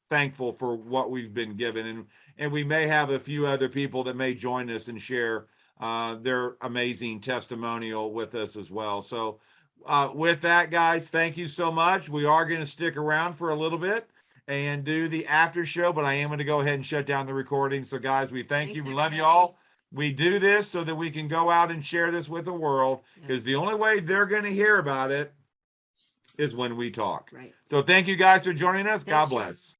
thankful for what we've been given? And we may have a few other people that may join us and share their amazing testimonial with us as well. So, with that, guys, thank you so much. We are going to stick around for a little bit and do the after show, but I am going to go ahead and shut down the recording. So, guys, we thank you. We love you all. We do this so that we can go out and share this with the world, because the only way they're going to hear about it is when we talk. Right. So thank you guys for joining us. God Thanks, Sean. bless.